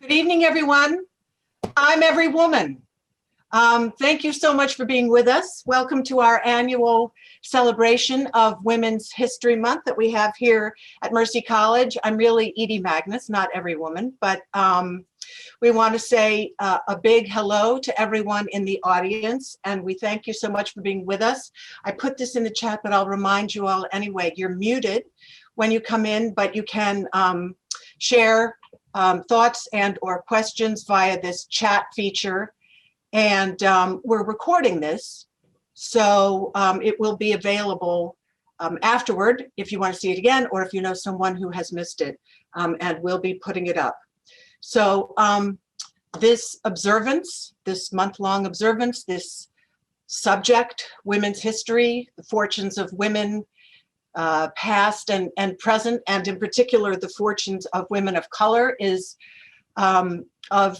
Good evening, everyone. I'm Every Woman. Thank you so much for being with us. Welcome to our annual celebration of Women's History Month that we have here at Mercy College. I'm really Edie Magnus, not Every Woman, but we want to say a big hello to everyone in the audience, and we thank you so much for being with us. I put this in the chat, but I'll remind you all anyway. You're muted when you come in, but you can share thoughts and or questions via this chat feature. And we're recording this, so it will be available afterward if you want to see it again, or if you know someone who has missed it, and we'll be putting it up. So this observance, this month-long observance, this subject, women's history, the fortunes of women, past and present, and in particular the fortunes of women of color, is of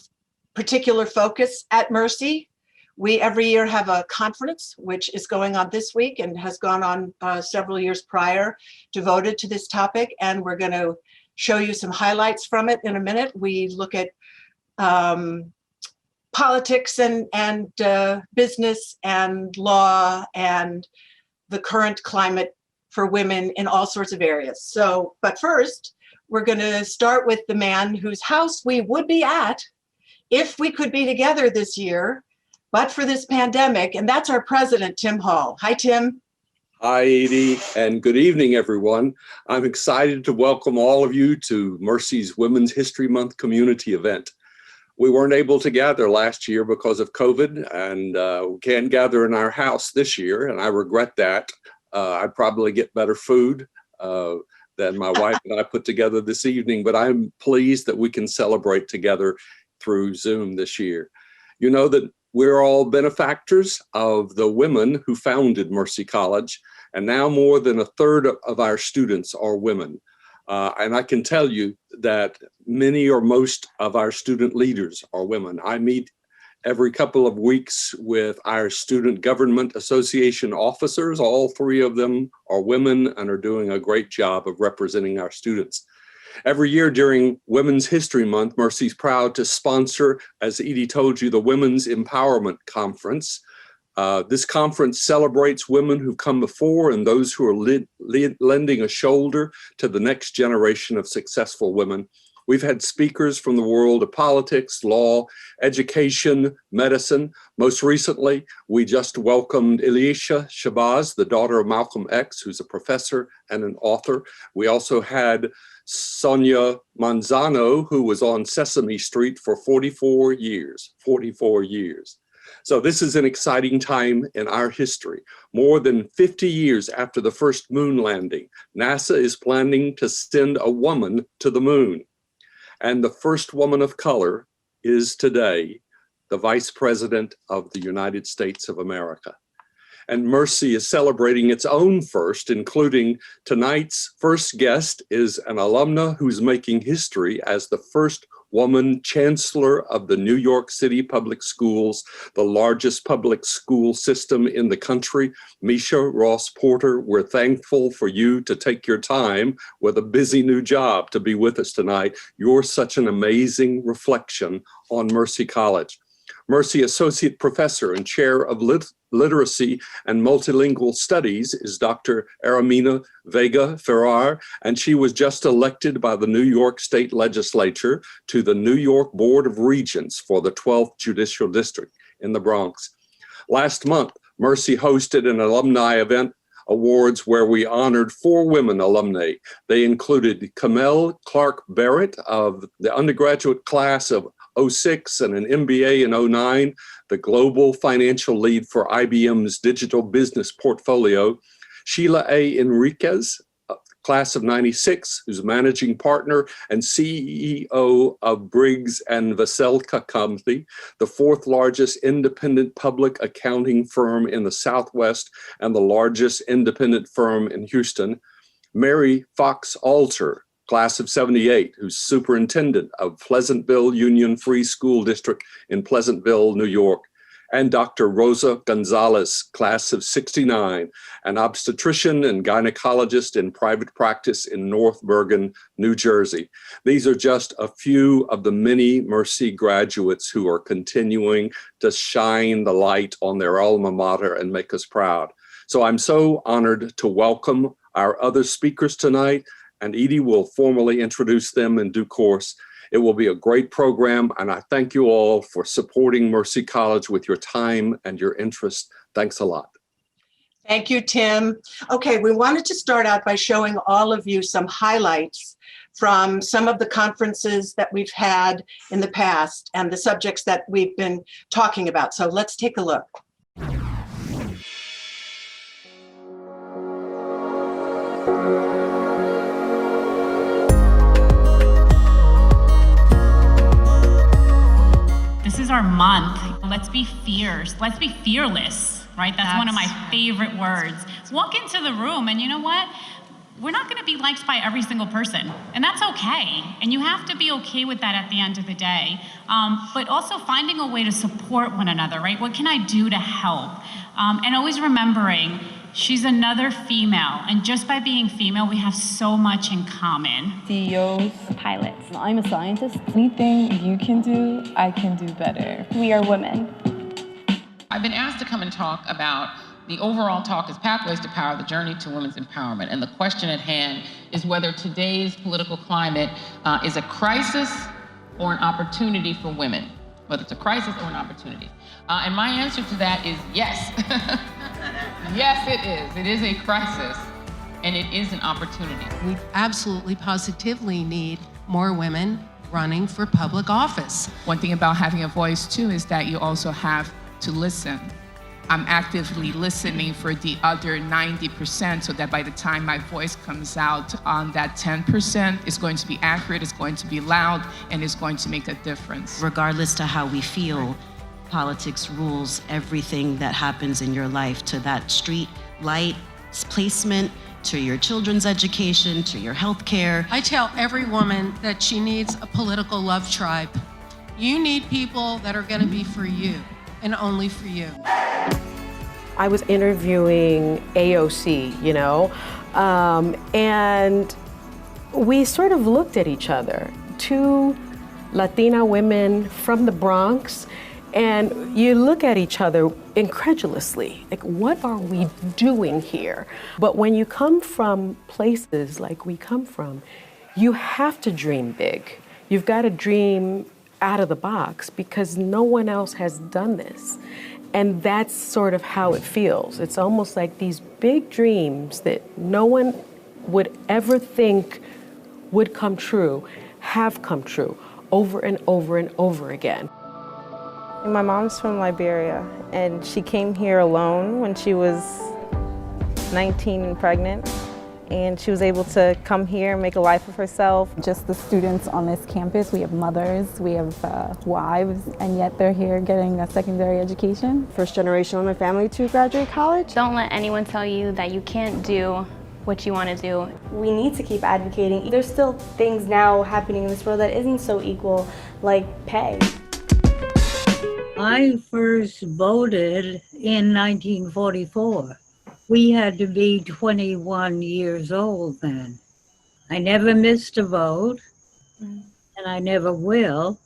particular focus at Mercy. We every year have a conference which is going on this week and has gone on several years prior, devoted to this topic, and we're going to show you some highlights from it in a minute. We look at politics and business and law and the current climate for women in all sorts of areas. So, but first, we're going to start with the man whose house we would be at if we could be together this year, but for this pandemic, and that's our president, Tim Hall. Hi, Tim. Hi, Edie, and good evening, everyone. I'm excited to welcome all of you to Mercy's Women's History Month community event. We weren't able to gather last year because of COVID, and we can't gather in our house this year, and I regret that. I'd probably get better food than my wife and I put together this evening, but I'm pleased that we can celebrate together through Zoom this year. You know that we're all benefactors of the women who founded Mercy College, and now more than a third of our students are women. And I can tell you that many or most of our student leaders are women. I meet every couple of weeks with our Student Government Association officers. All three of them are women and are doing a great job of representing our students. Every year during Women's History Month, Mercy's proud to sponsor, as Edie told you, the Women's Empowerment Conference. This conference celebrates women who've come before and those who are lending a shoulder to the next generation of successful women. We've had speakers from the world of politics, law, education, medicine. Most recently, we just welcomed Elisha Shabazz, the daughter of Malcolm X, who's a professor and an author. We also had Sonia Manzano, who was on Sesame Street for 44 years. So this is an exciting time in our history. More than 50 years after the first moon landing, NASA is planning to send a woman to the moon. And the first woman of color is today the Vice President of the United States of America. And Mercy is celebrating its own first, including tonight's first guest is an alumna who's making history as the first woman chancellor of the New York City Public Schools, the largest public school system in the country. Meisha Ross Porter, we're thankful for you to take your time with a busy new job to be with us tonight. You're such an amazing reflection on Mercy College. Mercy Associate Professor and Chair of Literacy and Multilingual Studies is Dr. Aramina Vega Ferrar, and she was just elected by the New York State Legislature to the New York Board of Regents for the 12th Judicial District in the Bronx. Last month, Mercy hosted an alumni event awards where we honored 4 women alumni. They included Camille Clark Barrett of the undergraduate class of 06 and an MBA in 09, the global financial lead for IBM's digital business portfolio. Sheila A. Enriquez, class of 96, who's managing partner and CEO of Briggs and Veselka Company, the 4th largest independent public accounting firm in the Southwest and the largest independent firm in Houston. Mary Fox Alter, class of 78, who's superintendent of Pleasantville Union Free School District in Pleasantville, New York. and Dr. Rosa Gonzalez, class of '69, an obstetrician and gynecologist in private practice in North Bergen, New Jersey. These are just a few of the many Mercy graduates who are continuing to shine the light on their alma mater and make us proud. So I'm so honored to welcome our other speakers tonight, and Edie will formally introduce them in due course. It will be a great program, and I thank you all for supporting Mercy College with your time and your interest. Thanks a lot. Thank you, Tim. Okay, we wanted to start out by showing all of you some highlights from some of the conferences that we've had in the past and the subjects that we've been talking about. So let's take a look. This is our month. Let's be fierce. Let's be fearless, right? That's one of my favorite words. Walk into the room and you know what? We're not gonna be liked by every single person, and that's okay. And you have to be okay with that at the end of the day. But also finding a way to support one another, right? What can I do to help? And always remembering, she's another female, and just by being female, we have so much in common. CEOs, pilots. I'm a scientist. Anything you can do, I can do better. We are women. I've been asked to come and talk about the overall talk is Pathways to Power, the journey to women's empowerment. And the question at hand is whether today's political climate is a crisis or an opportunity for women, whether it's a crisis or an opportunity. And my answer to that is yes. Yes, it is. It is a crisis, and it is an opportunity. We absolutely, positively need more women running for public office. One thing about having a voice, too, is that you also have to listen. I'm actively listening for the other 90% so that by the time my voice comes out on that 10%, it's going to be accurate, it's going to be loud, and it's going to make a difference. Regardless to how we feel, politics rules everything that happens in your life, to that street light placement, to your children's education, to your health care. I tell every woman that she needs a political love tribe. You need people that are going to be for you and only for you. I was interviewing AOC, and we sort of looked at each other, two Latina women from the Bronx, and you look at each other incredulously, like, what are we doing here? But when you come from places like we come from, you have to dream big. You've got to dream out of the box because no one else has done this. And that's sort of how it feels. It's almost like these big dreams that no one would ever think would come true, have come true over and over and over again. My mom's from Liberia, and she came here alone when she was 19 and pregnant. And she was able to come here and make a life of herself. Just the students on this campus, we have mothers, we have wives, and yet they're here getting a secondary education. First generation of my family to graduate college. Don't let anyone tell you that you can't do what you want to do. We need to keep advocating. There's still things now happening in this world that isn't so equal, like pay. I first voted in 1944. We had to be 21 years old then. I never missed a vote, and I never will,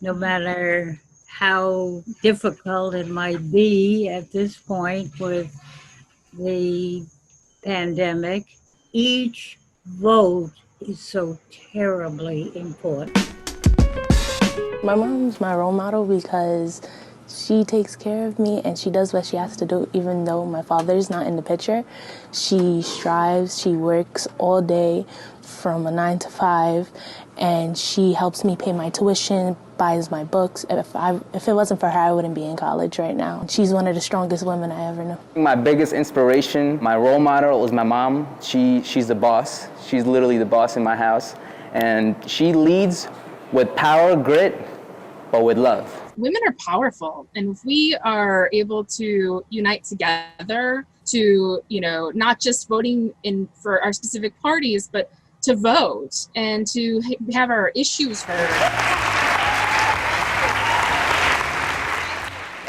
no matter how difficult it might be at this point with the pandemic. Each vote is so terribly important. My mom's my role model because she takes care of me and she does what she has to do even though my father's not in the picture. She strives, she works all day from a 9 to 5, and she helps me pay my tuition, buys my books. If it wasn't for her, I wouldn't be in college right now. She's one of the strongest women I ever knew. My biggest inspiration, my role model was my mom. She's the boss. She's literally the boss in my house. And she leads with power, grit, but with love. Women are powerful, and if we are able to unite together to, not just voting for our specific parties, but to vote and to have our issues heard.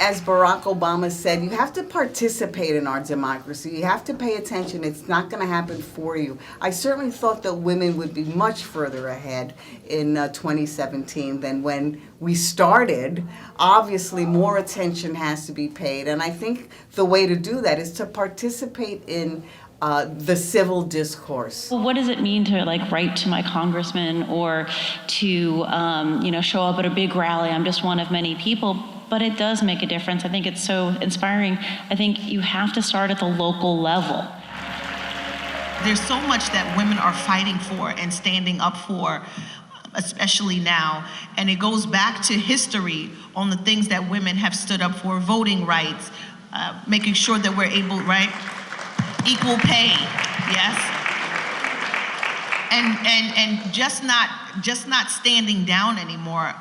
as Barack Obama said, you have to participate in our democracy. You have to pay attention. It's not going to happen for you. I certainly thought that women would be much further ahead in 2017 than when we started. Obviously, more attention has to be paid. And I think the way to do that is to participate in the civil discourse. Well, what does it mean to write to my congressman or to show up at a big rally? I'm just one of many people, but it does make a difference. I think it's so inspiring. I think you have to start at the local level. There's so much that women are fighting for and standing up for, especially now, and it goes back to history on the things that women have stood up for: voting rights, making sure that we're able, equal pay, yes, and just not standing down anymore.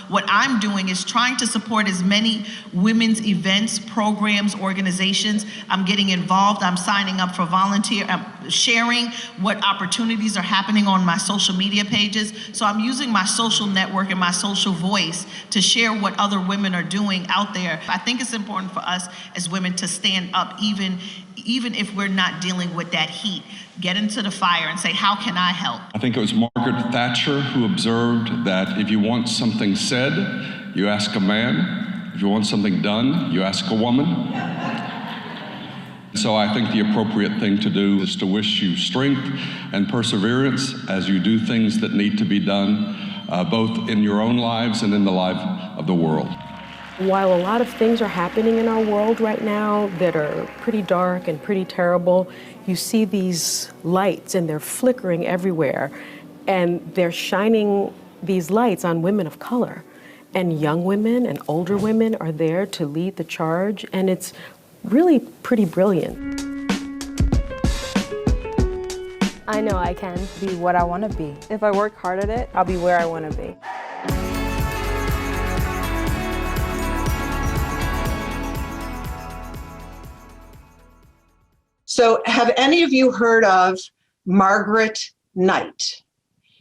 What I'm doing is trying to support as many women's events, programs, organizations. I'm getting involved. I'm signing up for volunteer. I'm sharing what opportunities are happening on my social media pages. So I'm using my social network and my social voice to share what other women are doing out there. I think it's important for us as women to stand up, even if we're not dealing with that heat. Get into the fire and say, how can I help? I think it was Margaret Thatcher who observed that if you want something said, you ask a man. If you want something done, you ask a woman. So I think the appropriate thing to do is to wish you strength and perseverance as you do things that need to be done, both in your own lives and in the life of the world. While a lot of things are happening in our world right now that are pretty dark and pretty terrible, you see these lights and they're flickering everywhere, and they're shining these lights on women of color. And young women and older women are there to lead the charge, and it's really pretty brilliant. I know I can be what I want to be. If I work hard at it, I'll be where I want to be. So have any of you heard of Margaret Knight?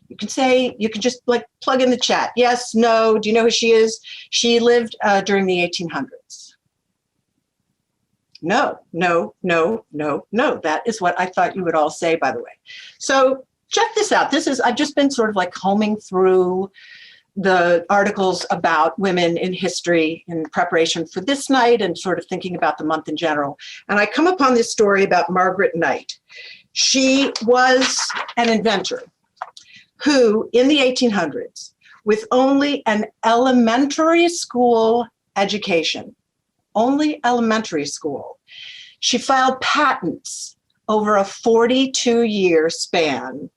You can just plug in the chat. Yes, no, do you know who she is? She lived during the 1800s. No. That is what I thought you would all say, by the way. So check this out. I've just been sort of combing through the articles about women in history in preparation for this night and sort of thinking about the month in general. And I come upon this story about Margaret Knight. She was an inventor who, in the 1800s, with only an elementary school education, only elementary school, she filed patents over a 42-year span.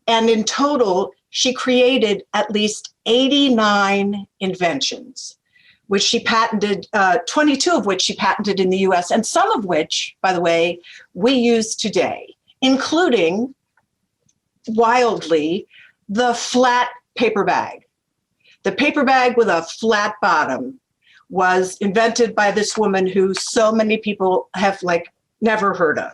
And in total, she created at least 89 inventions, which she patented, 22 of which she patented in the US, and some of which, by the way, we use today, including, wildly, the flat paper bag. The paper bag with a flat bottom was invented by this woman who so many people have never heard of.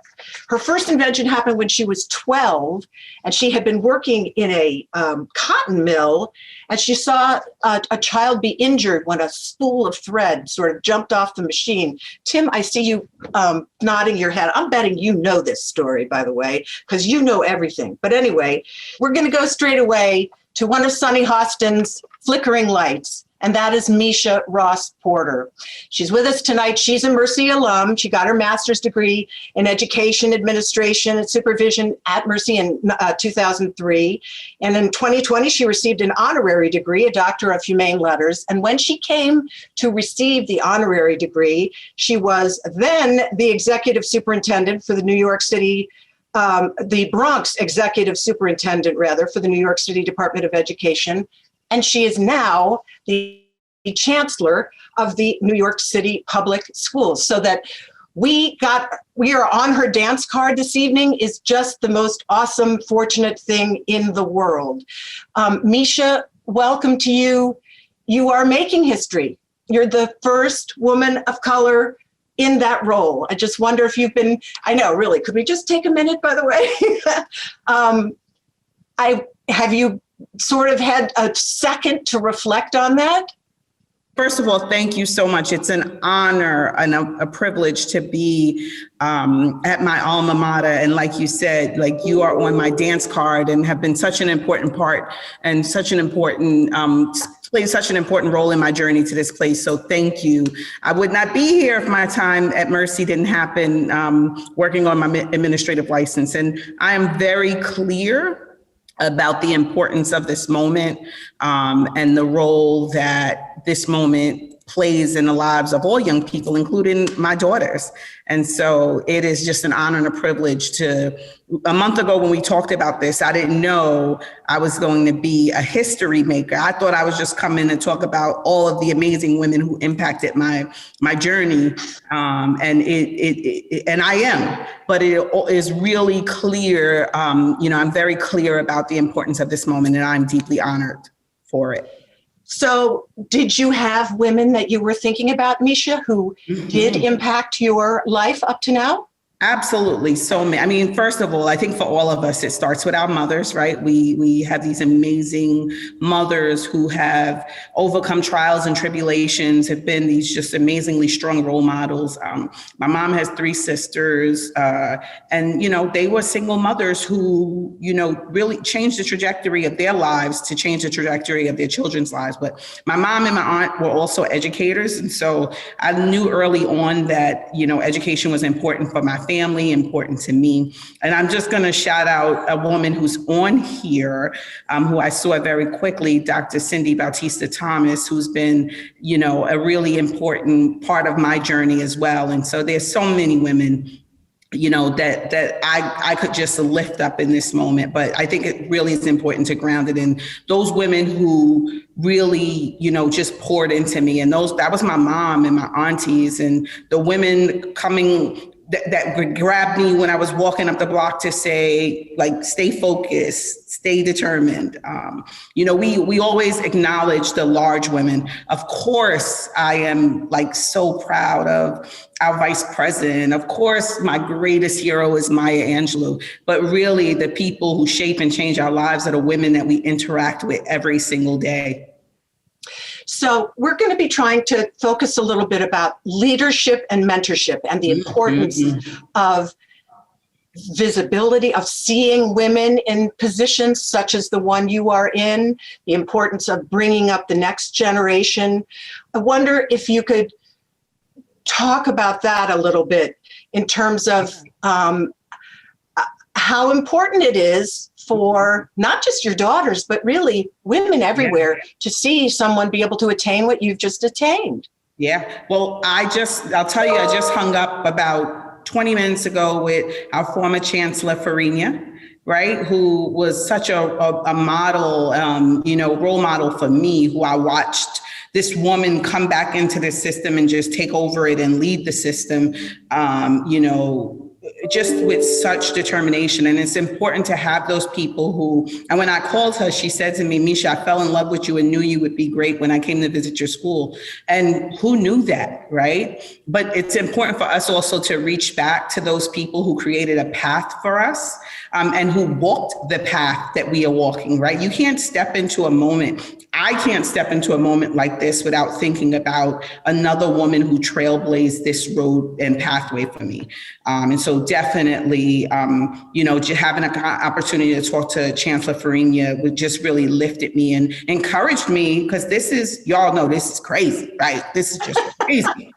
Her first invention happened when she was 12, and she had been working in a cotton mill, and she saw a child be injured when a spool of thread sort of jumped off the machine. Tim, I see you nodding your head. I'm betting you know this story, by the way, because you know everything. But anyway, we're going to go straight away to one of Sunny Hostin's flickering lights, and that is Meisha Ross Porter. She's with us tonight. She's a Mercy alum. She got her master's degree in education, administration, and supervision at Mercy in 2003. And in 2020, she received an honorary degree, a Doctor of Humane Letters. And when she came to receive the honorary degree, she was then the executive superintendent for the New York City the Bronx executive superintendent, rather, for the New York City Department of Education. And she is now the chancellor of the New York City Public Schools. So that we are on her dance card this evening is just the most awesome, fortunate thing in the world. Meisha, welcome to you. You are making history. You're the first woman of color in that role. I just wonder if you've been, I know, really, could we just take a minute, by the way? Have you sort of had a second to reflect on that? First of all, thank you so much. It's an honor and a privilege to be at my alma mater. And like you said, like you are on my dance card and have been such an important part and such an important, played such an important role in my journey to this place. So thank you. I would not be here if my time at Mercy didn't happen working on my administrative license. And I am very clear about the importance of this moment and the role that this moment plays in the lives of all young people, including my daughters. And so it is just an honor and a privilege to, a month ago when we talked about this, I didn't know I was going to be a history maker. I thought I was just coming to talk about all of the amazing women who impacted my journey. And and I am, but it is really clear, I'm very clear about the importance of this moment, and I'm deeply honored for it. So did you have women that you were thinking about, Meisha, who did impact your life up to now? Absolutely. So, I mean, first of all, I think for all of us, it starts with our mothers, right? We have these amazing mothers who have overcome trials and tribulations, have been these just amazingly strong role models. My mom has 3 sisters, and, they were single mothers who, really changed the trajectory of their lives to change the trajectory of their children's lives. But my mom and my aunt were also educators. And so I knew early on that, education was important for my family, important to me. And I'm just going to shout out a woman who's on here, who I saw very quickly, Dr. Cindy Bautista Thomas, who's been, a really important part of my journey as well. And so there's so many women, that I could just lift up in this moment. But I think it really is important to ground it in those women who really, just poured into me. And that was my mom and my aunties and the women coming that would grab me when I was walking up the block to say, like, stay focused, stay determined. We always acknowledge the large women. Of course, I am so proud of our vice president. Of course, my greatest hero is Maya Angelou, but really the people who shape and change our lives are the women that we interact with every single day. So we're going to be trying to focus a little bit about leadership and mentorship and the importance of visibility, of seeing women in positions such as the one you are in, the importance of bringing up the next generation. I wonder if you could talk about that a little bit in terms of how important it is for not just your daughters, but really women everywhere to see someone be able to attain what you've just attained. Yeah. Well, I'll tell you, I just hung up about 20 minutes ago with our former Chancellor, Farinya, right? Who was such a model, role model for me, who I watched this woman come back into the system and just take over it and lead the system, just with such determination. And it's important to have those people who, and when I called her, she said to me, Meisha, I fell in love with you and knew you would be great when I came to visit your school. And who knew that, right? But it's important for us also to reach back to those people who created a path for us and who walked the path that we are walking, right? You can't step into a moment. I can't step into a moment like this without thinking about another woman who trailblazed this road and pathway for me. And so definitely, having an opportunity to talk to Chancellor Farinya would just really lifted me and encouraged me, because y'all know this is crazy, right? This is just crazy.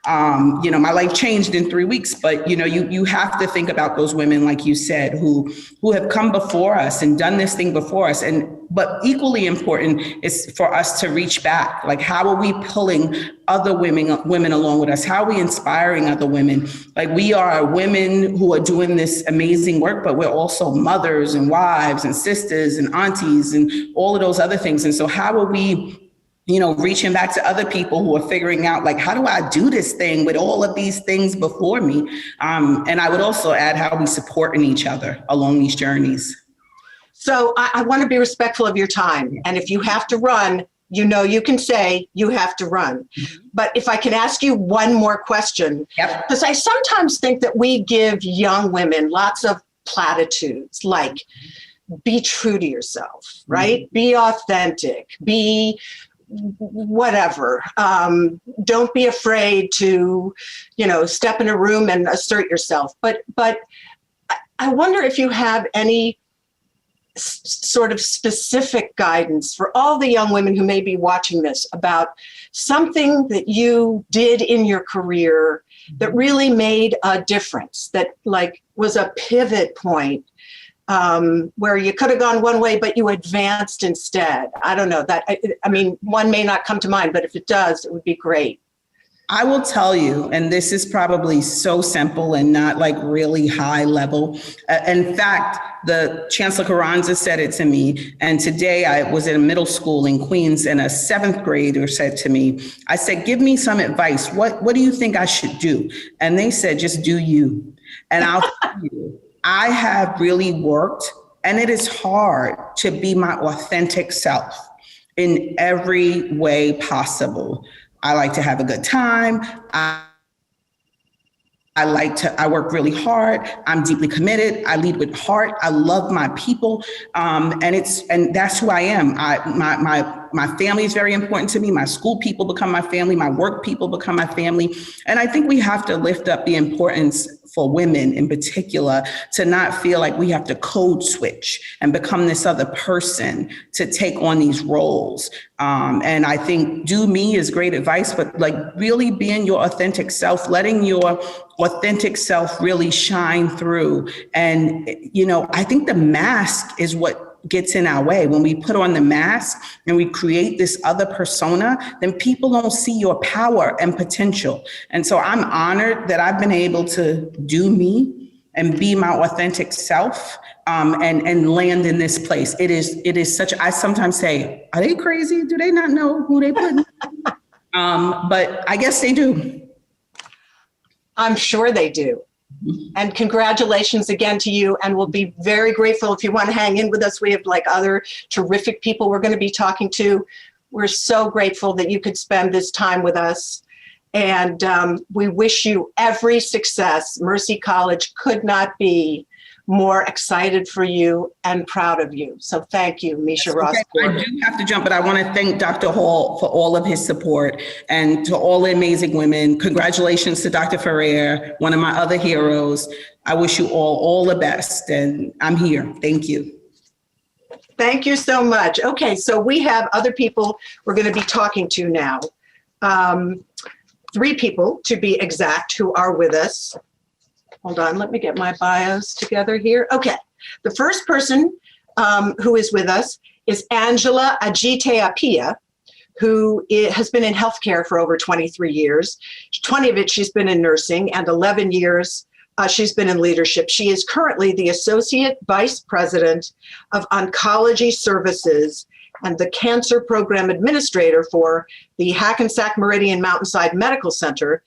My life changed in 3 weeks, but you have to think about those women, like you said, who have come before us and done this thing before us. But equally important is for us to reach back. Like, how are we pulling other women along with us? How are we inspiring other women? Like, we are women who are doing this amazing work, but we're also mothers and wives and sisters and aunties and all of those other things. And so how are we reaching back to other people who are figuring out, like, how do I do this thing with all of these things before me? And I would also add how we supporting each other along these journeys. So I want to be respectful of your time. And if you have to run, you can say you have to run. But if I can ask you one more question, because I sometimes think that we give young women lots of platitudes, like be true to yourself, right? Be authentic, be whatever. Don't be afraid to, step in a room and assert yourself. But I wonder if you have any sort of specific guidance for all the young women who may be watching this about something that you did in your career that really made a difference, that like was a pivot point, where you could have gone one way, but you advanced instead. I don't know that. I mean, one may not come to mind, but if it does, it would be great. I will tell you, and this is probably so simple and not like really high level. In fact, the Chancellor Carranza said it to me. And today I was in middle school in Queens and a 7th grader said to me, I said, give me some advice. What do you think I should do? And they said, just do you. And I'll tell you, I have really worked, and it is hard to be my authentic self in every way possible. I like to have a good time. I work really hard. I'm deeply committed. I lead with heart. I love my people. And that's who I am. My family is very important to me. My school people become my family. My work people become my family. And I think we have to lift up the importance for women in particular to not feel like we have to code switch and become this other person to take on these roles. And I think do me is great advice, but like really being your authentic self, letting your authentic self really shine through. And, I think the mask is what gets in our way. When we put on the mask and we create this other persona, then people don't see your power and potential. And so I'm honored that I've been able to do me and be my authentic self, and land in this place. It is such, I sometimes say, are they crazy? Do they not know who they put in? But I guess they do. I'm sure they do. And congratulations again to you. And we'll be very grateful if you want to hang in with us. We have like other terrific people we're going to be talking to. We're so grateful that you could spend this time with us. And we wish you every success. Mercy College could not be more excited for you and proud of you. So thank you, Meisha Ross Porter. I do have to jump, but I want to thank Dr. Hall for all of his support and to all the amazing women. Congratulations to Dr. Ferrer, one of my other heroes. I wish you all the best, and I'm here. Thank you. Thank you so much. Okay, so we have other people we're going to be talking to now. 3 people, to be exact, who are with us. Hold on, let me get my bios together here. Okay, the first person who is with us is Angela Ajitayapia, who has been in healthcare for over 23 years. 20 of it she's been in nursing, and 11 years she's been in leadership. She is currently the Associate Vice President of Oncology Services and the Cancer Program Administrator for the Hackensack Meridian Mountainside Medical Center.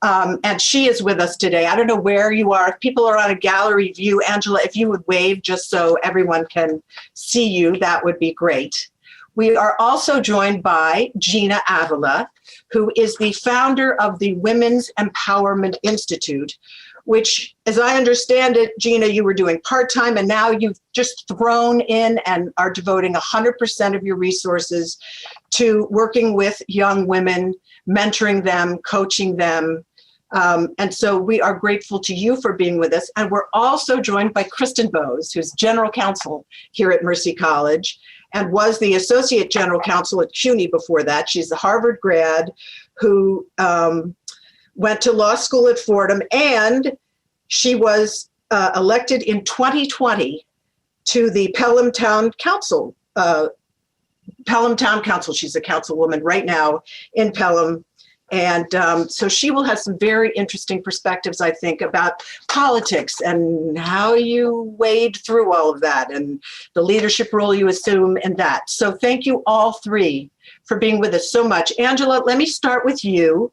And she is with us today. I don't know where you are. If people are on a gallery view, Angela, if you would wave just so everyone can see you, that would be great. We are also joined by Gina Avila, who is the founder of the Women's Empowerment Institute, which, as I understand it, Gina, you were doing part-time, and now you've just thrown in and are devoting 100% of your resources to working with young women, mentoring them, coaching them. And so we are grateful to you for being with us. And we're also joined by Kristen Bose, who's general counsel here at Mercy College and was the associate general counsel at CUNY before that. She's a Harvard grad who went to law school at Fordham, and she was elected in 2020 to the Pelham Town Council. She's a councilwoman right now in Pelham. And so she will have some very interesting perspectives, I think, about politics and how you wade through all of that and the leadership role you assume in that. So thank you all 3 for being with us so much. Angela, let me start with you.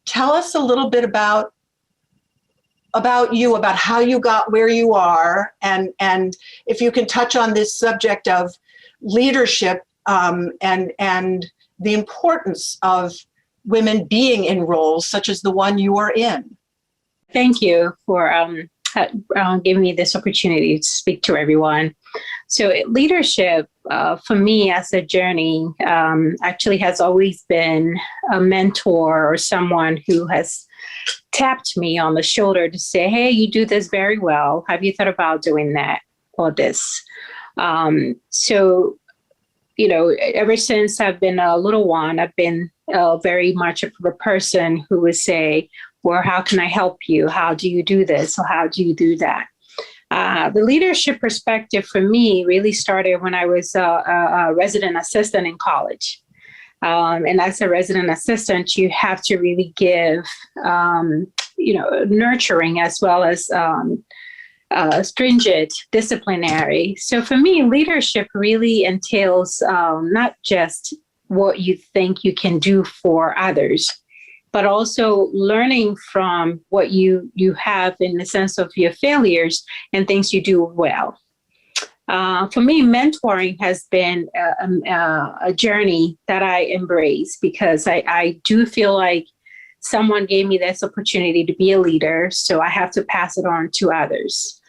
Tell us a little bit about you, about how you got where you are, and if you can touch on this subject of leadership and the importance of women being in roles such as the one you are in. Thank you for giving me this opportunity to speak to everyone. So leadership for me as a journey, actually has always been a mentor or someone who has tapped me on the shoulder to say, hey, you do this very well. Have you thought about doing that or this? So, you know, ever since I've been a little one, I've been very much of a person who would say, well, how can I help you? How do you do this? Or how do you do that? The leadership perspective for me really started when I was a resident assistant in college. And as a resident assistant, you have to really give, you know, nurturing as well as stringent disciplinary. So for me, leadership really entails not just what you think you can do for others, but also learning from what you have in the sense of your failures and things you do well. For me, mentoring has been a journey that I embrace because I do feel like someone gave me this opportunity to be a leader, so I have to pass it on to others.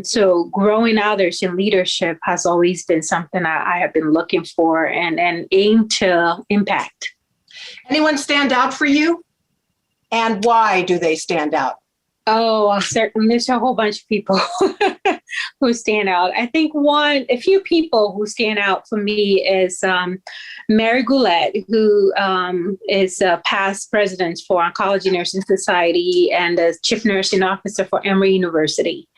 So growing others in leadership has always been something I have been looking for and aim to impact. Anyone stand out for you? And why do they stand out? Oh, certainly. There's a whole bunch of people who stand out. I think a few people who stand out for me is Mary Goulet, who is a past president for Oncology Nursing Society and a chief nursing officer for Emory University.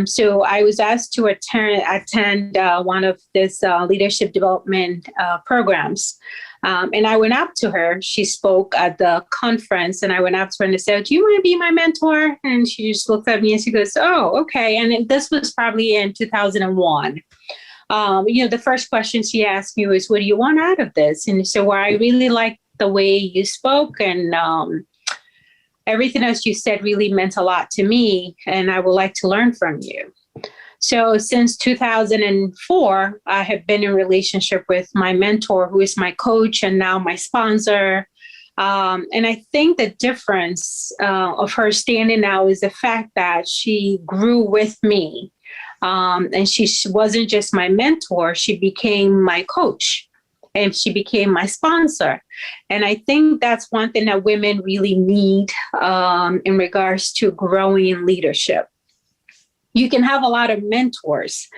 So I was asked to attend one of this leadership development programs. And I went up to her. She spoke at the conference, and I went up to her and I said, do you want to be my mentor? And she just looked at me and she goes, oh, okay. And this was probably in 2001. You know, the first question she asked me was, what do you want out of this? And so I really liked the way you spoke, and everything else you said really meant a lot to me, and I would like to learn from you. So since 2004, I have been in relationship with my mentor, who is my coach and now my sponsor. And I think the difference of her standing now is the fact that she grew with me. And she wasn't just my mentor, she became my coach and she became my sponsor. And I think that's one thing that women really need in regards to growing in leadership. You can have a lot of mentors,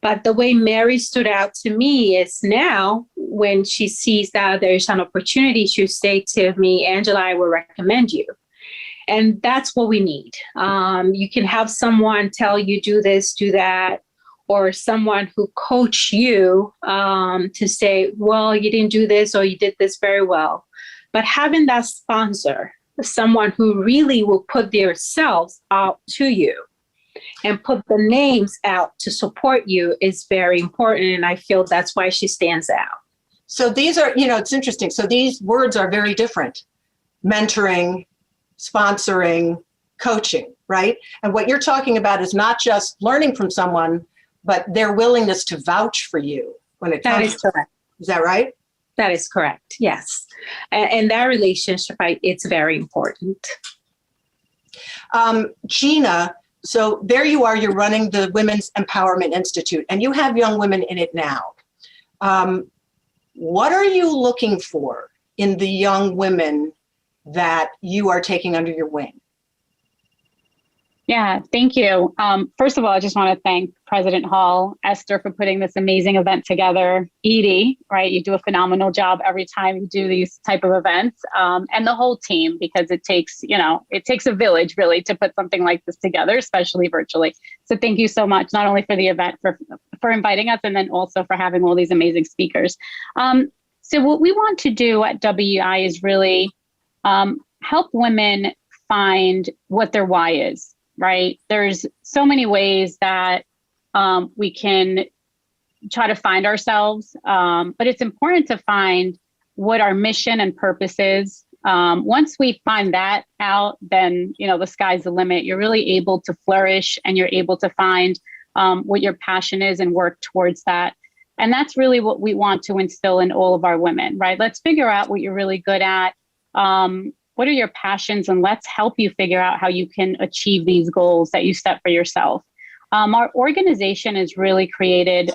but the way Mary stood out to me is now when she sees that there's an opportunity, she'll say to me, Angela, I will recommend you. And that's what we need. You can have someone tell you, do this, do that, or someone who coach you to say, well, you didn't do this, or you did this very well. But having that sponsor, someone who really will put themselves out to you and put the names out to support you is very important. And I feel that's why she stands out. So these are, you know, it's interesting. So these words are very different. Mentoring, sponsoring, coaching, right? And what you're talking about is not just learning from someone, but their willingness to vouch for you when it comes. That is correct. Is that right? That is correct. Yes. And that relationship, it's very important. Gina, so there you are, you're running the Women's Empowerment Institute, and you have young women in it now. What are you looking for in the young women that you are taking under your wing? Yeah, thank you. First of all, I just want to thank President Hall, Esther, for putting this amazing event together. Edie, right? You do a phenomenal job every time you do these type of events, and the whole team, because it takes, it takes a village really to put something like this together, especially virtually. So thank you so much, not only for the event, for inviting us, and then also for having all these amazing speakers. So what we want to do at WI is really help women find what their why is. Right? There's so many ways that we can try to find ourselves, but it's important to find what our mission and purpose is. Once we find that out, then, the sky's the limit. You're really able to flourish, and you're able to find what your passion is and work towards that. And that's really what we want to instill in all of our women, right? Let's figure out what you're really good at. What are your passions? And let's help you figure out how you can achieve these goals that you set for yourself. Our organization is really created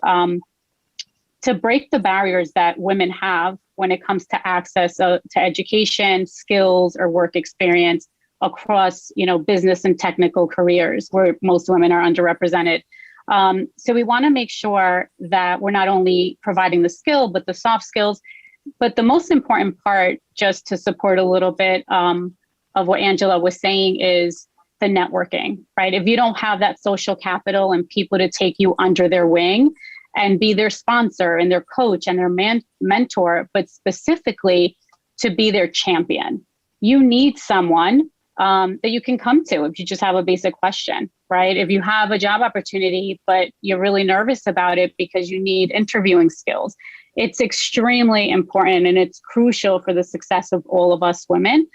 to break the barriers that women have when it comes to access to education, skills, or work experience across, business and technical careers where most women are underrepresented. So we want to make sure that we're not only providing the skill, but the soft skills. But the most important part, just to support a little bit of what Angela was saying, is the networking, right? If you don't have that social capital and people to take you under their wing and be their sponsor and their coach and their mentor, but specifically to be their champion, you need someone that you can come to if you just have a basic question, right? If you have a job opportunity, but you're really nervous about it because you need interviewing skills, it's extremely important and it's crucial for the success of all of us women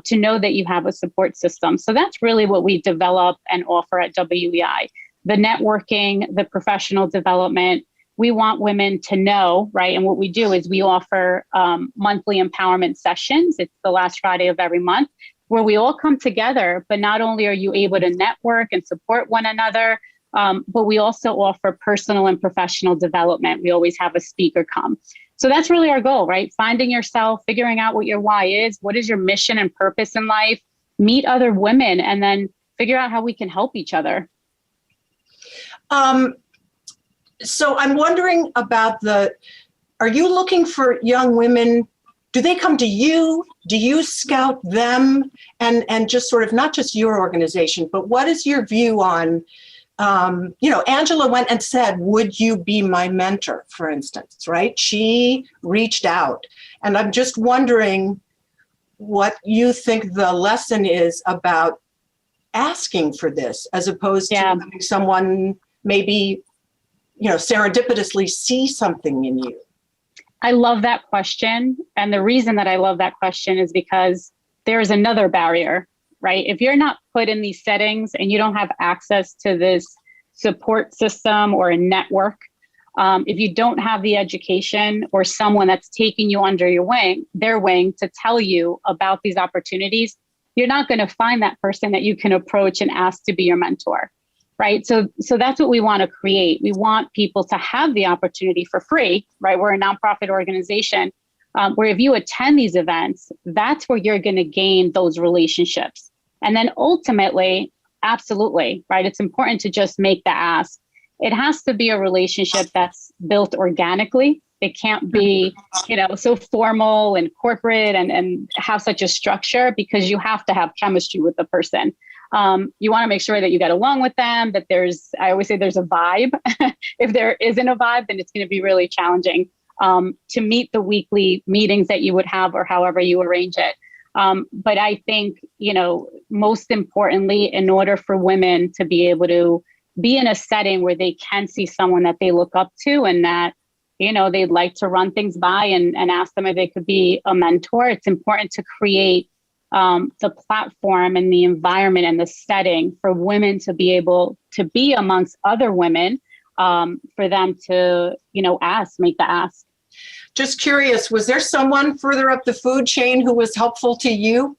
to know that you have a support system. So that's really what we develop and offer at WEI. The networking, the professional development. We want women to know, right? And what we do is we offer monthly empowerment sessions. It's the last Friday of every month, where we all come together, but not only are you able to network and support one another, but we also offer personal and professional development. We always have a speaker come. So that's really our goal, right? Finding yourself, figuring out what your why is, what is your mission and purpose in life, meet other women, and then figure out how we can help each other. So I'm wondering about are you looking for young women? Do they come to you? Do you scout them? And just sort of, not just your organization, but what is your view on, Angela went and said, would you be my mentor, for instance, right? She reached out. And I'm just wondering what you think the lesson is about asking for this, as opposed to having someone maybe, serendipitously see something in you. I love that question. And the reason that I love that question is because there's another barrier, right? If you're not put in these settings and you don't have access to this support system or a network, if you don't have the education or someone that's taking you under their wing to tell you about these opportunities, you're not going to find that person that you can approach and ask to be your mentor. Right. So that's what we want to create. We want people to have the opportunity for free, right? We're a nonprofit organization where if you attend these events, that's where you're going to gain those relationships. And then ultimately, absolutely, right? It's important to just make the ask. It has to be a relationship that's built organically. It can't be, so formal and corporate and have such a structure, because you have to have chemistry with the person. You want to make sure that you get along with them, that I always say there's a vibe. If there isn't a vibe, then it's going to be really challenging to meet the weekly meetings that you would have or however you arrange it. But I think, most importantly, in order for women to be able to be in a setting where they can see someone that they look up to and that, they'd like to run things by and ask them if they could be a mentor, it's important to create the platform and the environment and the setting for women to be able to be amongst other women, for them to, make the ask. Just curious, was there someone further up the food chain who was helpful to you,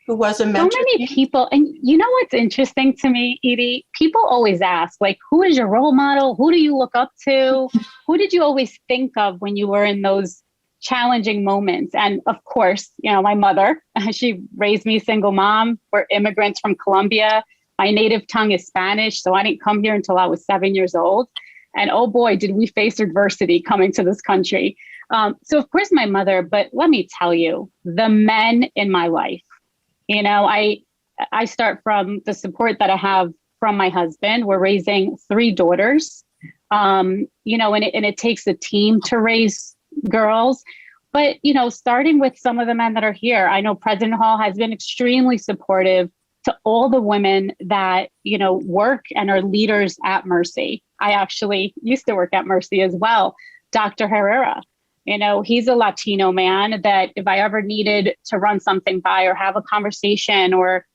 who was a mentor? So many people. And what's interesting to me, Edie? People always ask, who is your role model? Who do you look up to? Who did you always think of when you were in those challenging moments? And of course, my mother, she raised me single mom. We're immigrants from Colombia. My native tongue is Spanish, so I didn't come here until I was 7 years old. And oh boy, did we face adversity coming to this country. So of course my mother, but let me tell you, the men in my life, I start from the support that I have from my husband. We're raising 3 daughters, and it takes a team to raise girls. But, starting with some of the men that are here, I know President Hall has been extremely supportive to all the women that, work and are leaders at Mercy. I actually used to work at Mercy as well. Dr. Herrera, he's a Latino man that if I ever needed to run something by or have a conversation or,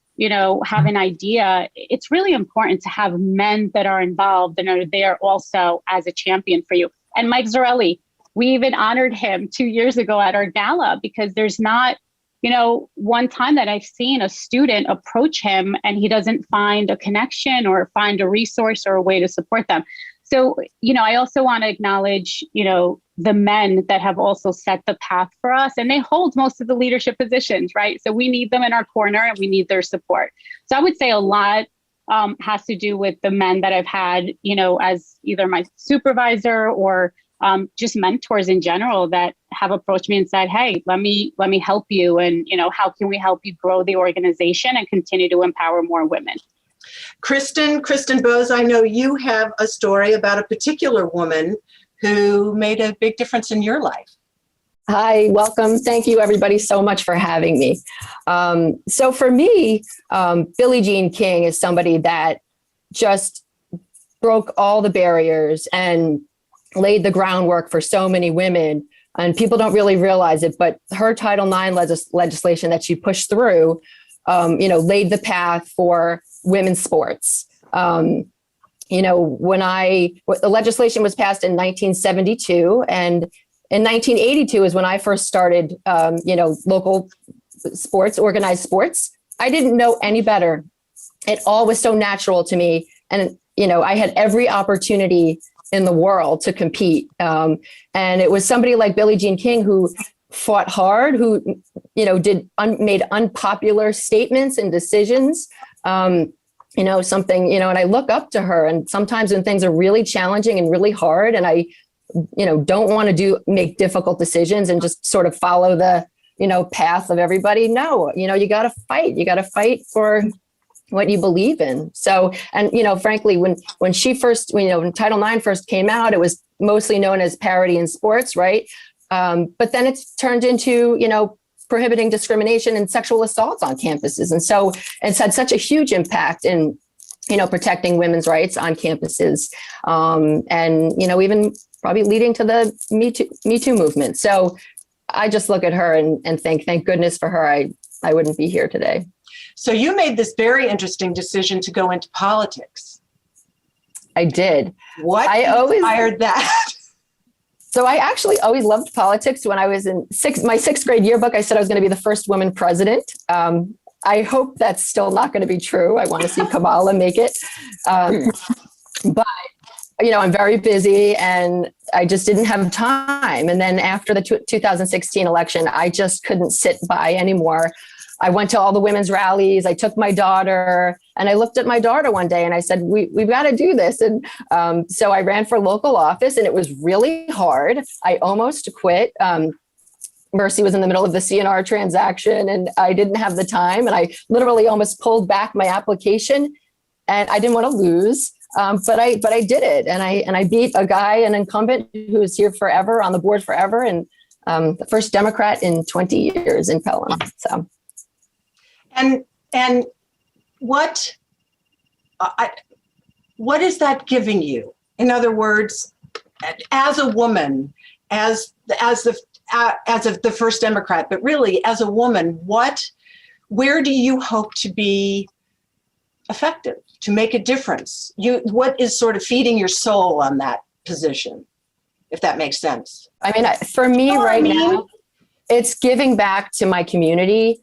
have an idea, it's really important to have men that are involved and are there also as a champion for you. And Mike Zarelli, we even honored him 2 years ago at our gala, because there's not, one time that I've seen a student approach him and he doesn't find a connection or find a resource or a way to support them. So, I also want to acknowledge, the men that have also set the path for us, and they hold most of the leadership positions, right? So we need them in our corner and we need their support. So I would say a lot has to do with the men that I've had, as either my supervisor or just mentors in general that have approached me and said, hey, let me help you. And, how can we help you grow the organization and continue to empower more women? Kristen Bose, I know you have a story about a particular woman who made a big difference in your life. Hi, welcome. Thank you, everybody, so much for having me. So for me, Billie Jean King is somebody that just broke all the barriers and laid the groundwork for so many women. And people don't really realize it, but her Title IX legislation that she pushed through, laid the path for women's sports. When the legislation was passed in 1972, and in 1982 is when I first started, local sports, organized sports. I didn't know any better. It all was so natural to me. And, I had every opportunity in the world to compete. And it was somebody like Billie Jean King who fought hard, who, made unpopular statements and decisions. And I look up to her, and sometimes when things are really challenging and really hard and I, don't want to make difficult decisions and just sort of follow the, path of everybody. No, you got to fight for what you believe in. So, and, frankly, when she first, when Title IX first came out, it was mostly known as parity in sports, right? But then it's turned into, prohibiting discrimination and sexual assaults on campuses. And so it's had such a huge impact in, protecting women's rights on campuses. And, even probably leading to the Me Too movement. So I just look at her and think, thank goodness for her, I wouldn't be here today. So you made this very interesting decision to go into politics. I did. What inspired that? So I actually always loved politics. When I was in my sixth grade yearbook, I said I was going to be the first woman president. I hope that's still not going to be true. I want to see Kamala make it. But, I'm very busy and I just didn't have time. And then after the 2016 election, I just couldn't sit by anymore. I went to all the women's rallies. I took my daughter and I looked at my daughter one day and I said, we've got to do this. And so I ran for local office and it was really hard. I almost quit. Mercy was in the middle of the CNR transaction and I didn't have the time. And I literally almost pulled back my application and I didn't want to lose. But I did it. And I beat an incumbent who was here forever, on the board forever. And the first Democrat in 20 years in Pelham. So. And what is that giving you? In other words, as a woman, as the first Democrat, but really as a woman, where do you hope to be effective, to make a difference? What is sort of feeding your soul on that position, if that makes sense? I mean, for me now, it's giving back to my community.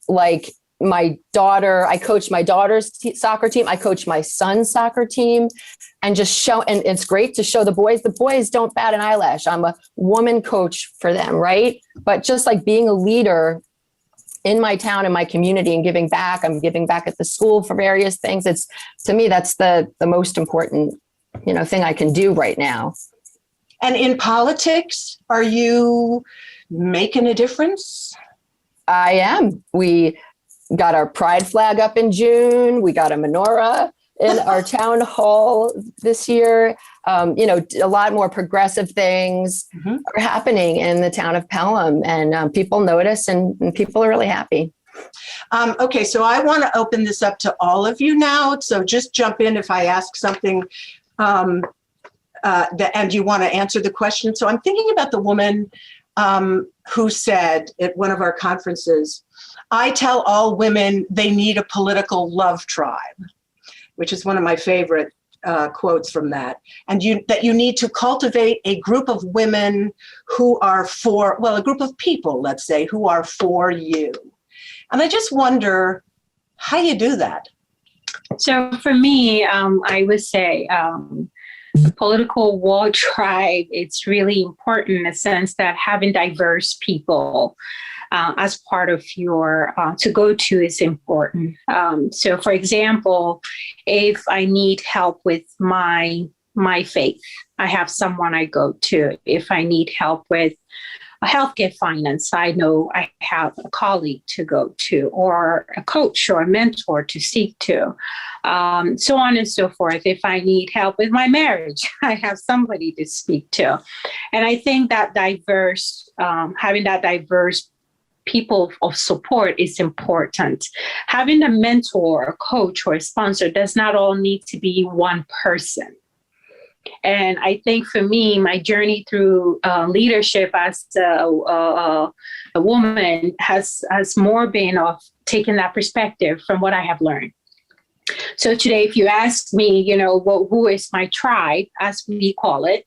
Like my daughter, I coach my daughter's soccer team. I coach my son's soccer team, and just and it's great to show the boys. The boys don't bat an eyelash. I'm a woman coach for them, right? But just like being a leader in my town and my community and giving back. I'm giving back at the school for various things. It's, to me, that's the most important, thing I can do right now. And in politics, are you making a difference? I am. We got our pride flag up in June. We got a menorah in our town hall this year. A lot more progressive things are happening in the town of Pelham, and people notice and people are really happy. Okay, so I want to open this up to all of you now. So just jump in if I ask something and you want to answer the question. So I'm thinking about the woman who said at one of our conferences, "I tell all women they need a political love tribe," which is one of my favorite quotes from that. And that you need to cultivate a group of women who are a group of people, let's say, who are for you. And I just wonder how you do that. So for me, I would say The political war tribe, it's really important in the sense that having diverse people as part of your to go to is important. So for example, if I need help with my faith, I have someone I go to. If I need help with a healthcare finance, I know I have a colleague to go to, or a coach or a mentor to seek to, so on and so forth. If I need help with my marriage, I have somebody to speak to. And I think that having that diverse people of support is important. Having a mentor, a coach, or a sponsor does not all need to be one person. And I think for me, my journey through leadership as a woman has more been of taking that perspective from what I have learned. So today, if you ask me, who is my tribe, as we call it,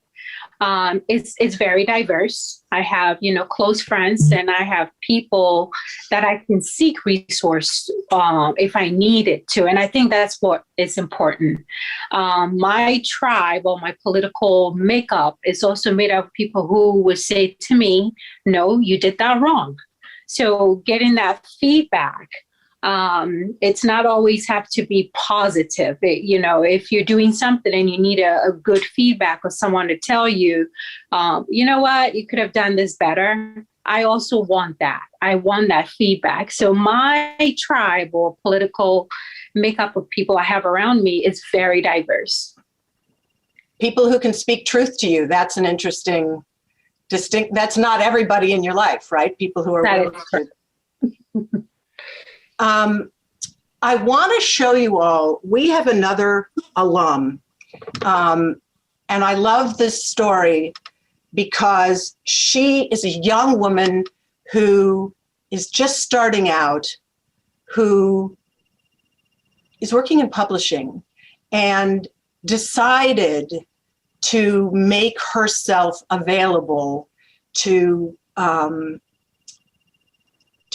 it's very diverse. I have, close friends, and I have people that I can seek resource if I needed to. And I think that's what is important. My tribe, or my political makeup, is also made up of people who would say to me, no, you did that wrong. So getting that feedback, it's not always have to be positive. If you're doing something and you need a good feedback or someone to tell you, you know what, you could have done this better. I also want that. I want that feedback. So my tribe, or political makeup of people I have around me, is very diverse. People who can speak truth to you. That's an interesting, that's not everybody in your life, right? People who are willing to. I want to show you all, we have another alum, and I love this story because she is a young woman who is just starting out, who is working in publishing and decided to make herself available to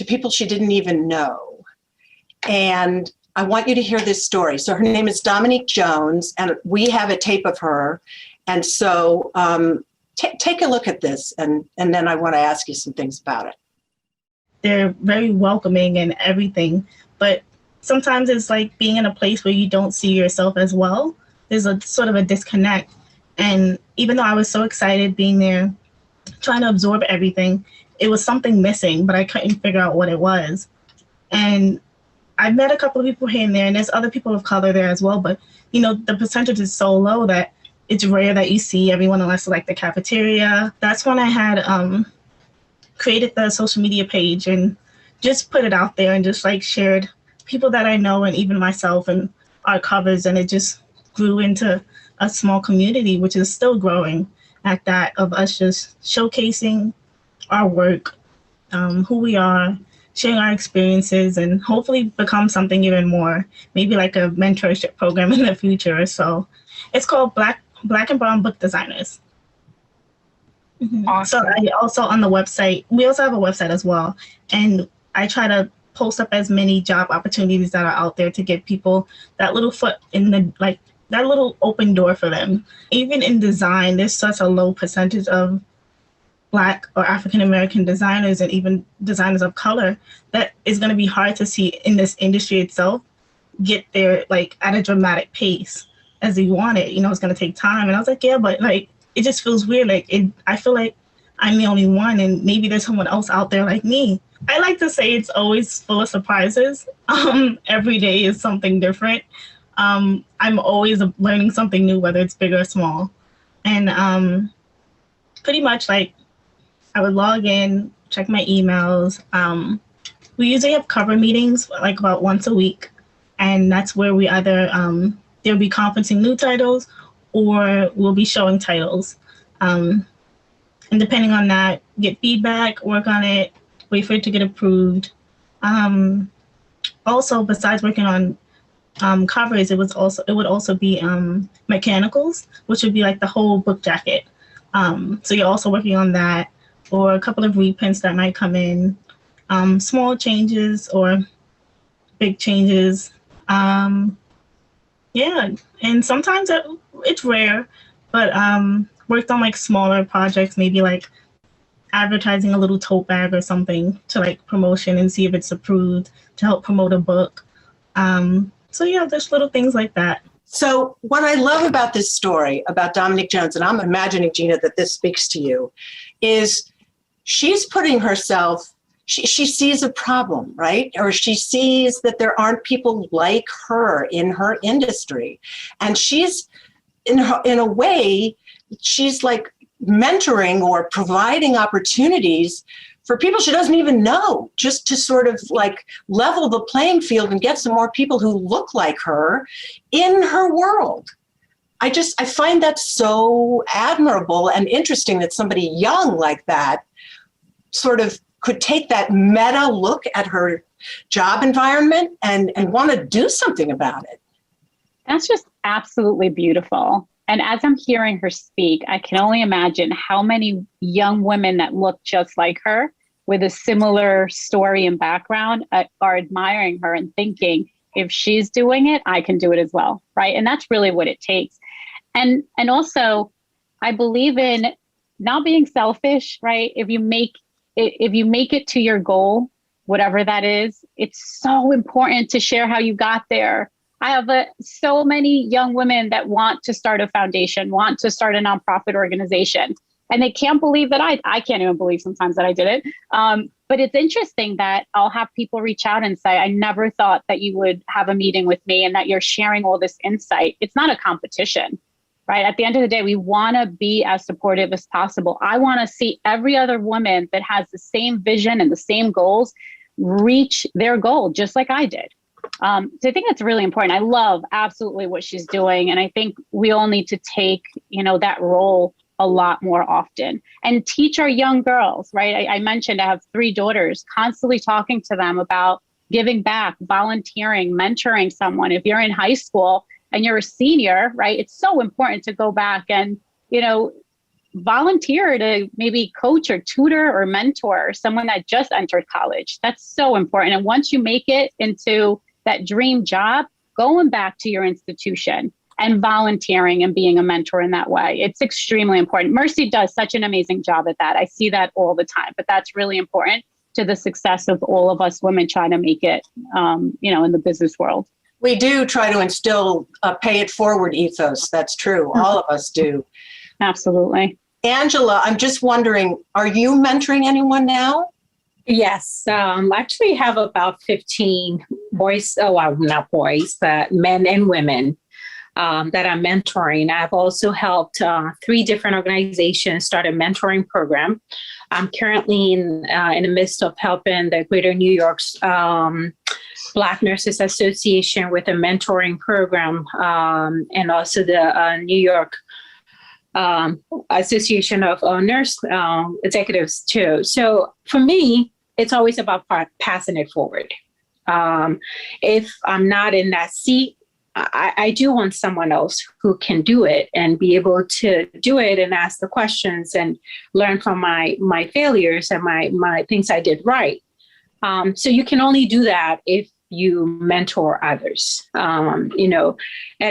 people she didn't even know. And I want you to hear this story. So her name is Dominique Jones, and we have a tape of her. And so take a look at this, and then I want to ask you some things about it. They're very welcoming and everything, but sometimes it's like being in a place where you don't see yourself as well. There's a sort of a disconnect. And even though I was so excited being there, trying to absorb everything, it was something missing, but I couldn't figure out what it was. And I've met a couple of people here and there, and there's other people of color there as well, but the percentage is so low that it's rare that you see everyone unless like the cafeteria. That's when I had created the social media page and just put it out there and just like shared people that I know and even myself and our covers, and it just grew into a small community, which is still growing at that, of us just showcasing our work, who we are, sharing our experiences, and hopefully become something even more, maybe like a mentorship program in the future or so. It's called Black and Brown Book Designers. Mm-hmm. Awesome. So I also on the website, we also have a website as well, and I try to post up as many job opportunities that are out there to give people that little foot in the, like that little open door for them. Even in design, there's such a low percentage of Black or African-American designers, and even designers of color, that is going to be hard to see in this industry itself get there like at a dramatic pace as they want it. It's going to take time. And I was like, yeah, but like, it just feels weird. Like I feel like I'm the only one, and maybe there's someone else out there like me. I like to say it's always full of surprises. Every day is something different. I'm always learning something new, whether it's big or small. And pretty much like, I would log in, check my emails. We usually have cover meetings like about once a week. And that's where we either, there'll be conferencing new titles, or we'll be showing titles. And depending on that, get feedback, work on it, wait for it to get approved. Also, besides working on covers, it would also be mechanicals, which would be like the whole book jacket. So you're also working on that, or a couple of reprints that might come in, small changes or big changes. Yeah, and sometimes it's rare, but worked on like smaller projects, maybe like advertising a little tote bag or something to like promotion and see if it's approved to help promote a book. So yeah, there's little things like that. So what I love about this story about Dominique Jones, and I'm imagining, Gina, that this speaks to you, is she's putting herself, she sees a problem, right? Or she sees that there aren't people like her in her industry. And she's, in a way, she's like mentoring or providing opportunities for people she doesn't even know, just to sort of like level the playing field and get some more people who look like her in her world. I find that so admirable and interesting that somebody young like that sort of could take that meta look at her job environment and want to do something about it. That's just absolutely beautiful. And as I'm hearing her speak, I can only imagine how many young women that look just like her with a similar story and background are admiring her and thinking, if she's doing it, I can do it as well, right? And that's really what it takes. And also, I believe in not being selfish, right? If you make it to your goal, whatever that is, it's so important to share how you got there. I have so many young women that want to start a foundation, want to start a nonprofit organization, and they can't believe that I can't even believe sometimes that I did it. But it's interesting that I'll have people reach out and say, I never thought that you would have a meeting with me and that you're sharing all this insight. It's not a competition, right? At the end of the day, we want to be as supportive as possible. I want to see every other woman that has the same vision and the same goals reach their goal, just like I did. So I think that's really important. I love absolutely what she's doing. And I think we all need to take, that role a lot more often and teach our young girls, right? I mentioned I have 3 daughters, constantly talking to them about giving back, volunteering, mentoring someone. If you're in high school and you're a senior, right, it's so important to go back and, volunteer to maybe coach or tutor or mentor someone that just entered college. That's so important. And once you make it into that dream job, going back to your institution and volunteering and being a mentor in that way, it's extremely important. Mercy does such an amazing job at that. I see that all the time, but that's really important to the success of all of us women trying to make it, in the business world. We do try to instill a pay it forward ethos. That's true. All of us do. Absolutely. Angela, I'm just wondering, are you mentoring anyone now? Yes, I actually have about 15 boys, not boys, but men and women that I'm mentoring. I've also helped 3 different organizations start a mentoring program. I'm currently in the midst of helping the Greater New York's Black Nurses Association with a mentoring program, and also the New York Association of Nurse Executives too. So for me, it's always about passing it forward. If I'm not in that seat, I do want someone else who can do it and be able to do it and ask the questions and learn from my failures and my things I did right. So you can only do that if you mentor others, and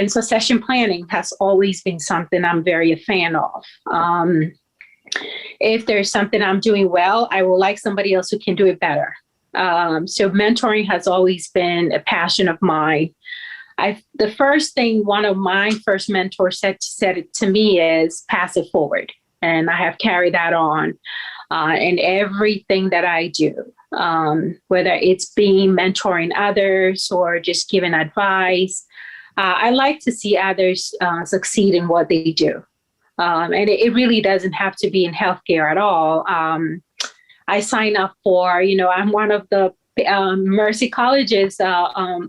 succession planning has always been something I'm very a fan of. If there's something I'm doing well, I will like somebody else who can do it better. So mentoring has always been a passion of mine. The first thing one of my first mentors said it to me is pass it forward. And I have carried that on in everything that I do, whether it's mentoring others or just giving advice. I like to see others succeed in what they do. And it really doesn't have to be in healthcare at all. I sign up for, I'm one of the Mercy College's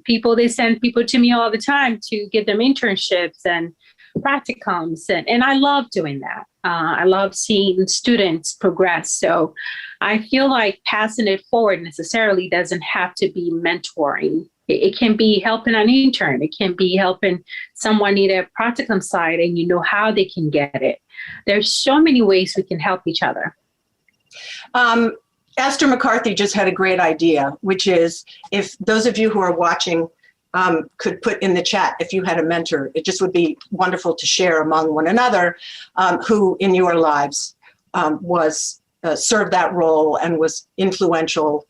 people. They send people to me all the time to give them internships and practicums. And I love doing that. I love seeing students progress. So I feel like passing it forward necessarily doesn't have to be mentoring. It can be helping an intern. It can be helping someone need a practicum side and you know how they can get it. There's so many ways we can help each other. Esther McCarthy just had a great idea, which is if those of you who are watching could put in the chat if you had a mentor. It just would be wonderful to share among one another who in your lives was served that role and was influential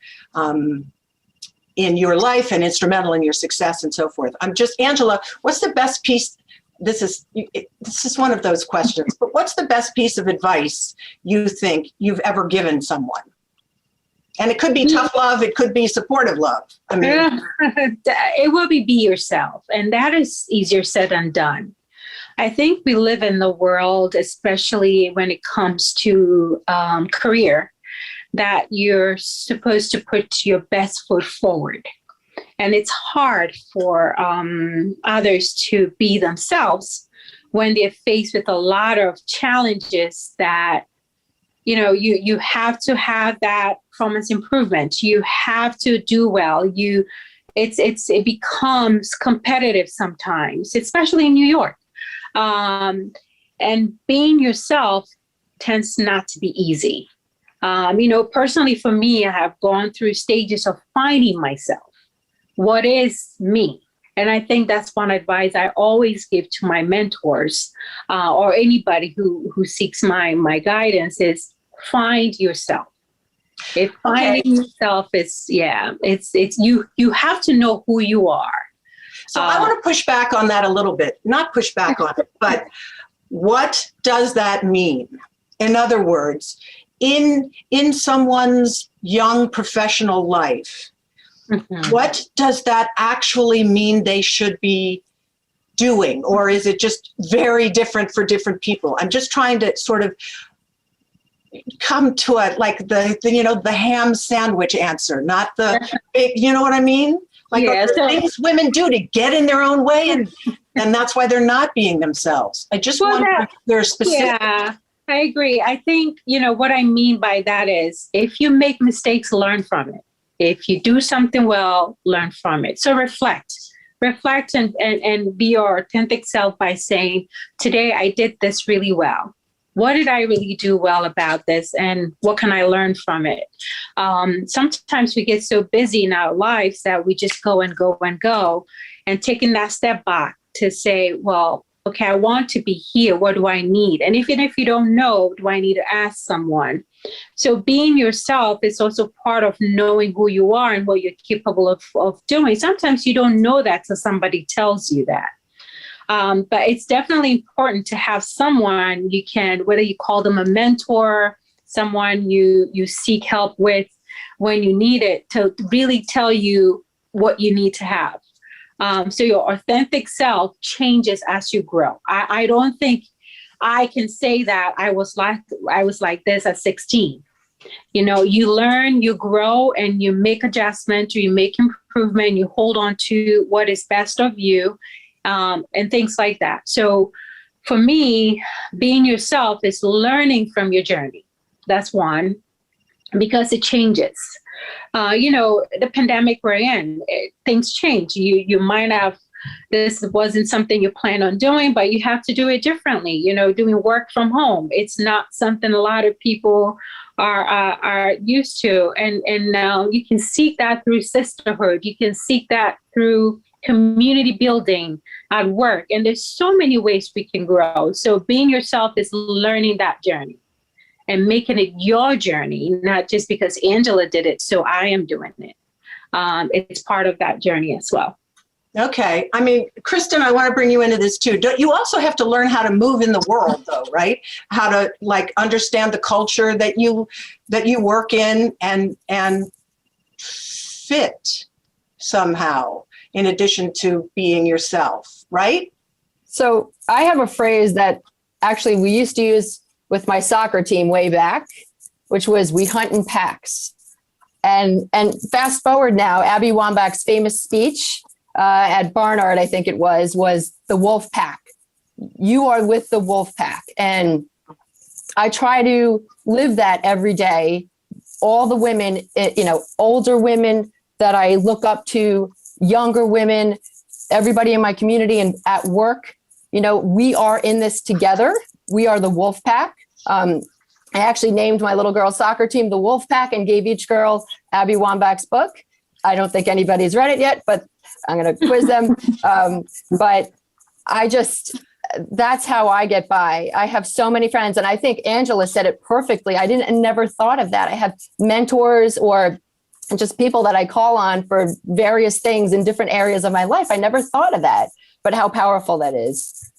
in your life and instrumental in your success and so forth. Angela, what's the best piece? This is one of those questions, but what's the best piece of advice you think you've ever given someone? And it could be tough love, it could be supportive love. I mean, it will be yourself, and that is easier said than done. I think we live in the world, especially when it comes to career, that you're supposed to put your best foot forward. And it's hard for others to be themselves when they're faced with a lot of challenges that, you know, you have to have that performance improvement. You have to do well. It becomes competitive sometimes, especially in New York. And being yourself tends not to be easy. You know, personally for me, I have gone through stages of finding myself. What is me? And I think that's one advice I always give to my mentors or anybody who seeks my guidance is find yourself. If finding yourself is, it's you have to know who you are. So I want to push back on that a little bit, not push back on it, but what does that mean? In other words, in someone's young professional life, what does that actually mean they should be doing? Or is it just very different for different people? I'm just trying to sort of come to the ham sandwich answer, not the big, you know what I mean? Like things women do to get in their own way, and that's why they're not being themselves. I just want their specific. Yeah, I agree. I think, you know, what I mean by that is if you make mistakes, learn from it. If you do something well, learn from it. So reflect and be your authentic self by saying, today I did this really well. What did I really do well about this? And what can I learn from it? Sometimes we get so busy in our lives that we just go and go and go, and taking that step back to say, well, okay, I want to be here. What do I need? And even if you don't know, do I need to ask someone? So being yourself is also part of knowing who you are and what you're capable of doing. Sometimes you don't know that till somebody tells you that. But it's definitely important to have someone you can, whether you call them a mentor, someone you seek help with when you need it, to really tell you what you need to have. So your authentic self changes as you grow. I don't think I can say that I was like this at 16. You know, you learn, you grow, and you make adjustments, or you make improvement, you hold on to what is best of you, and things like that. So for me, being yourself is learning from your journey. That's one, because it changes. You know, the pandemic we're in, things change. You might have, this wasn't something you plan on doing, but you have to do it differently. You know, doing work from home, it's not something a lot of people are used to. And now you can seek that through sisterhood. You can seek that through community building at work. And there's so many ways we can grow. So being yourself is learning that journey and making it your journey, not just because Angela did it, so I am doing it. It's part of that journey as well. Okay. I mean, Kristen, I want to bring you into this too. You also have to learn how to move in the world though, right? How to understand the culture that you work in and fit somehow in addition to being yourself, right? So I have a phrase that actually we used to use with my soccer team way back, which was we hunt in packs. And fast forward now, Abby Wambach's famous speech at Barnard, I think it was the wolf pack. You are with the wolf pack. And I try to live that every day. All the women, older women that I look up to, younger women, everybody in my community and at work, we are in this together. We are the wolf pack. I actually named my little girl's soccer team the Wolf Pack and gave each girl Abby Wambach's book. I don't think anybody's read it yet, but I'm going to quiz them. But that's how I get by. I have so many friends, and I think Angela said it perfectly. I never thought of that. I have mentors or just people that I call on for various things in different areas of my life. I never thought of that, but how powerful that is.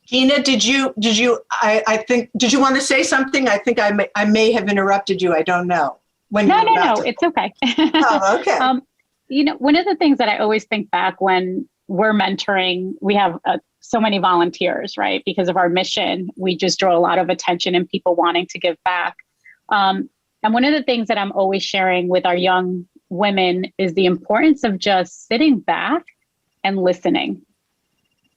Gina, did you want to say something? I think I may have interrupted you. I don't know. No, it's okay. Oh, okay. One of the things that I always think back when we're mentoring, we have so many volunteers, right? Because of our mission, we just draw a lot of attention and people wanting to give back. And one of the things that I'm always sharing with our young women is the importance of just sitting back and listening,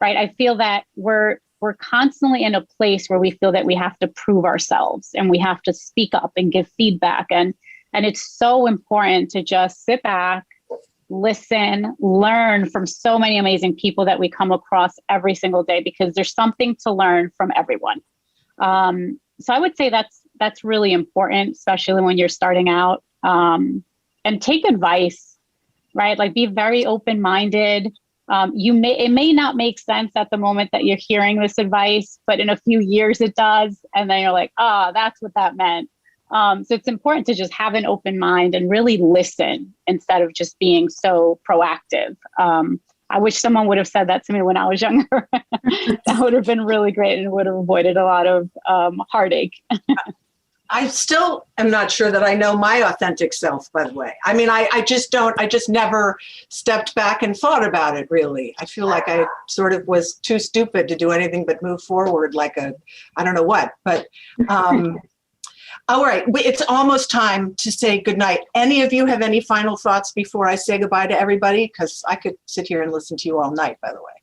right? I feel that we're constantly in a place where we feel that we have to prove ourselves and we have to speak up and give feedback. And it's so important to just sit back, listen, learn from so many amazing people that we come across every single day, because there's something to learn from everyone. So I would say that's really important, especially when you're starting out, and take advice, right? Like, be very open-minded. It may not make sense at the moment that you're hearing this advice, but in a few years it does. And then you're like, that's what that meant. So it's important to just have an open mind and really listen instead of just being so proactive. I wish someone would have said that to me when I was younger. That would have been really great and would have avoided a lot of heartache. I still am not sure that I know my authentic self, by the way. I mean, I just never stepped back and thought about it, really. I feel like I sort of was too stupid to do anything but move forward like I don't know what. But all right, it's almost time to say goodnight. Any of you have any final thoughts before I say goodbye to everybody? Because I could sit here and listen to you all night, by the way.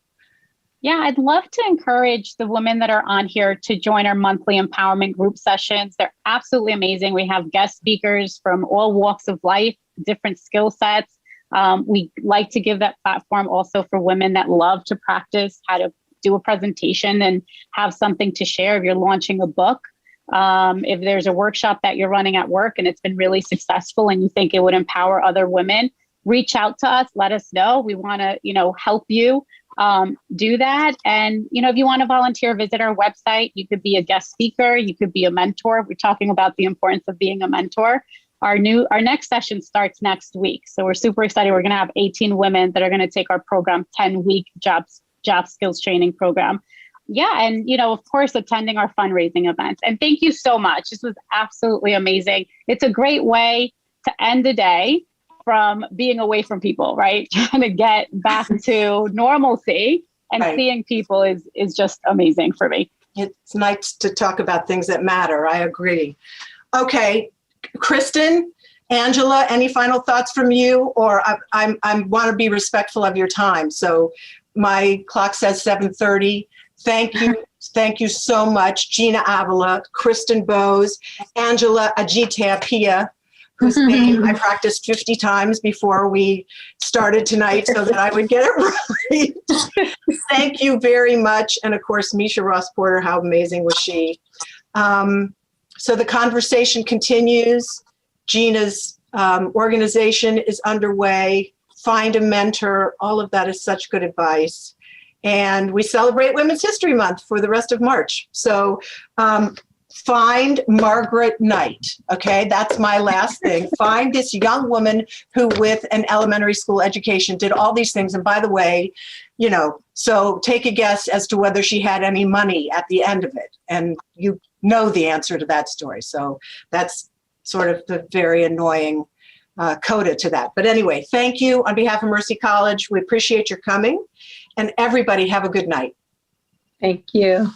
Yeah, I'd love to encourage the women that are on here to join our monthly empowerment group sessions. They're absolutely amazing. We have guest speakers from all walks of life, different skill sets. We like to give that platform also for women that love to practice how to do a presentation and have something to share. If you're launching a book, if there's a workshop that you're running at work and it's been really successful and you think it would empower other women, reach out to us, let us know. We want to, help you do that. And, if you want to volunteer, visit our website. You could be a guest speaker. You could be a mentor. We're talking about the importance of being a mentor. Our next session starts next week. So we're super excited. We're going to have 18 women that are going to take our program, 10-week job skills training program. Yeah. And, of course, attending our fundraising events. And thank you so much. This was absolutely amazing. It's a great way to end the day from being away from people, right? Trying to get back to normalcy and seeing people is just amazing for me. It's nice to talk about things that matter. I agree. Okay, Kristen, Angela, any final thoughts from you? Or I want to be respectful of your time. So my clock says 7:30. Thank you. Thank you so much, Gina Avila, Kristen Bowes, Angela Ajitayapia, whose name I practiced 50 times before we started tonight so that I would get it right. Thank you very much. And of course, Meisha Ross Porter, how amazing was she? So the conversation continues. Gina's organization is underway. Find a mentor. All of that is such good advice. And we celebrate Women's History Month for the rest of March. So find Margaret Knight, okay? That's my last thing. Find this young woman who, with an elementary school education, did all these things. And by the way, so take a guess as to whether she had any money at the end of it. And you know the answer to that story. So that's sort of the very annoying coda to that. But anyway, thank you on behalf of Mercy College. We appreciate your coming. And everybody have a good night. Thank you.